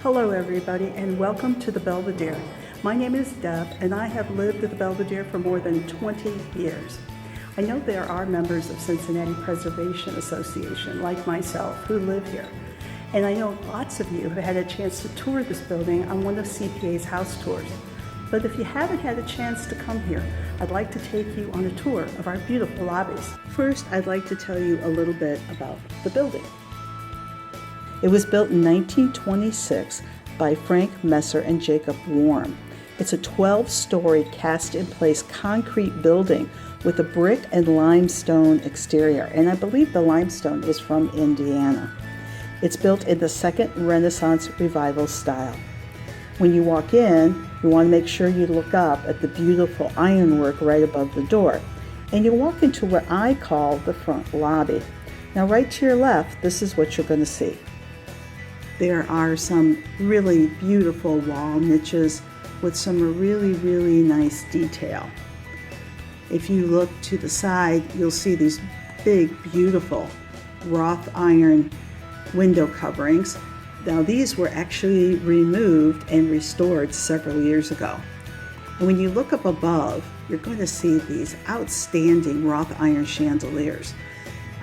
Hello everybody and welcome to the Belvedere. My name is Deb and I have lived at the Belvedere for more than 20 years. I know there are members of Cincinnati Preservation Association like myself who live here. And I know lots of you have had a chance to tour this building on one of CPA's house tours. But if you haven't had a chance to come here, I'd like to take you on a tour of our beautiful lobbies. First, I'd like to tell you a little bit about the building. It was built in 1926 by Frank Messer and Jacob Warm. It's a 12-story cast-in-place concrete building with a brick and limestone exterior, and I believe the limestone is from Indiana. It's built in the Second Renaissance Revival style. When you walk in, you want to make sure you look up at the beautiful ironwork right above the door, and you walk into what I call the front lobby. Now right to your left, this is what you're going to see. There are some really beautiful wall niches with some really nice detail. If you look to the side, you'll see these big, beautiful wrought iron window coverings. Now these were actually removed and restored several years ago. And when you look up above, you're going to see these outstanding wrought iron chandeliers.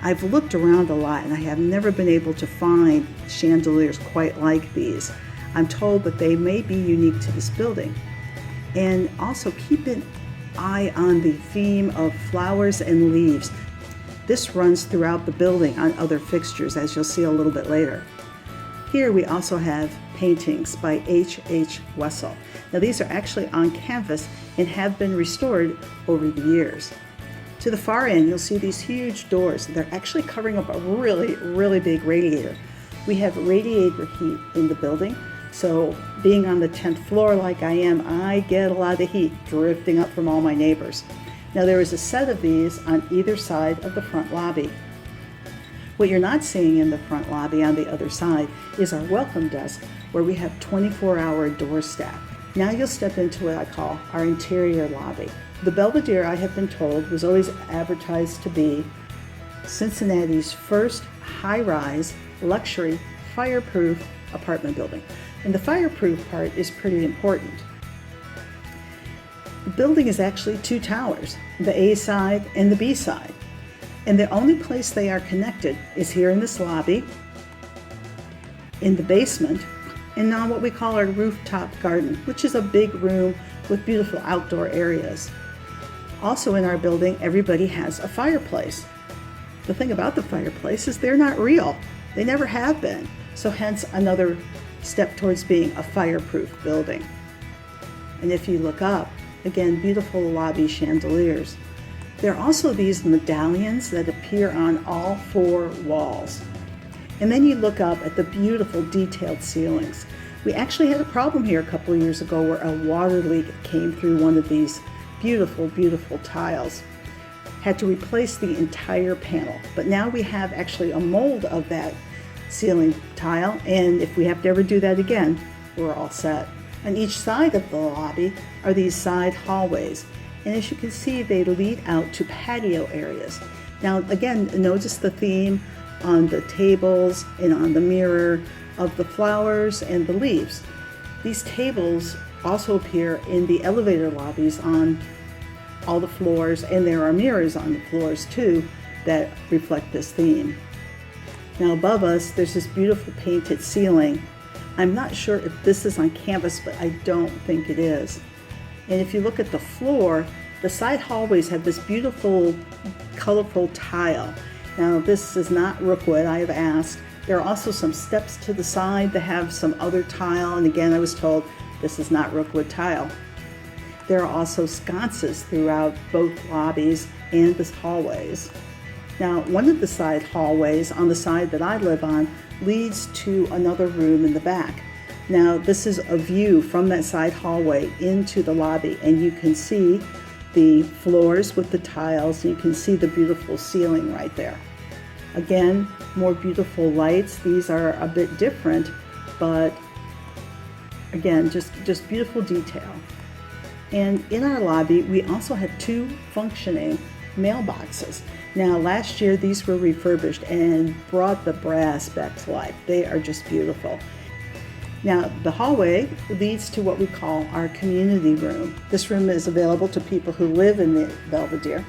I've looked around a lot and I have never been able to find chandeliers quite like these. I'm told that they may be unique to this building. And also keep an eye on the theme of flowers and leaves. This runs throughout the building on other fixtures, as you'll see a little bit later. Here we also have paintings by H.H. Wessel. Now these are actually on canvas and have been restored over the years. To the far end, you'll see these huge doors. They're actually covering up a really big radiator. We have radiator heat in the building, so being on the 10th floor like I am, I get a lot of heat drifting up from all my neighbors. Now there is a set of these on either side of the front lobby. What you're not seeing in the front lobby on the other side is our welcome desk, where we have 24-hour door staff. Now you'll step into what I call our interior lobby. The Belvedere, I have been told, was always advertised to be Cincinnati's first high-rise, luxury, fireproof apartment building. And the fireproof part is pretty important. The building is actually two towers, the A side and the B side. And the only place they are connected is here in this lobby, in the basement, and now what we call our rooftop garden, which is a big room with beautiful outdoor areas. Also in our building, everybody has a fireplace. The thing about the fireplace is they're not real. They never have been. So hence another step towards being a fireproof building. And if you look up, again, beautiful lobby chandeliers. There are also these medallions that appear on all four walls. And then you look up at the beautiful detailed ceilings. We actually had a problem here a couple of years ago where a water leak came through one of these beautiful tiles. Had to replace the entire panel, but now we have actually a mold of that ceiling tile, and if we have to ever do that again, we're all set. On each side of the lobby are these side hallways, and as you can see, they lead out to patio areas. Now again, notice the theme on the tables and on the mirror of the flowers and the leaves. These tables also appear in the elevator lobbies on all the floors, and there are mirrors on the floors too that reflect this theme. Now above us, there's this beautiful painted ceiling. I'm not sure if this is on canvas, but I don't think it is. And if you look at the floor, the side hallways have this beautiful, colorful tile. Now this is not rookwood, I have asked. There are also some steps to the side that have some other tile, and again, I was told this is not rookwood tile. There are also sconces throughout both lobbies and the hallways. Now, one of the side hallways on the side that I live on leads to another room in the back. Now, this is a view from that side hallway into the lobby, and you can see the floors with the tiles, and you can see the beautiful ceiling right there. Again, more beautiful lights. These are a bit different, but again, just beautiful detail. And in our lobby, we also have two functioning mailboxes. Now, last year, these were refurbished and brought the brass back to life. They are just beautiful. Now, the hallway leads to what we call our community room. This room is available to people who live in the Belvedere,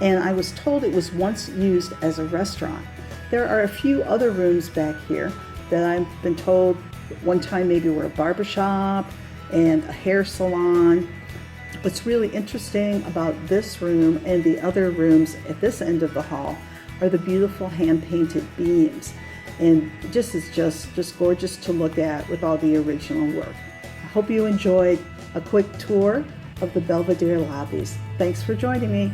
and I was told it was once used as a restaurant. There are a few other rooms back here that I've been told one time maybe were a barbershop and a hair salon. What's really interesting about this room and the other rooms at this end of the hall are the beautiful hand-painted beams. And this is just gorgeous to look at with all the original work. I hope you enjoyed a quick tour of the Belvedere lobbies. Thanks for joining me.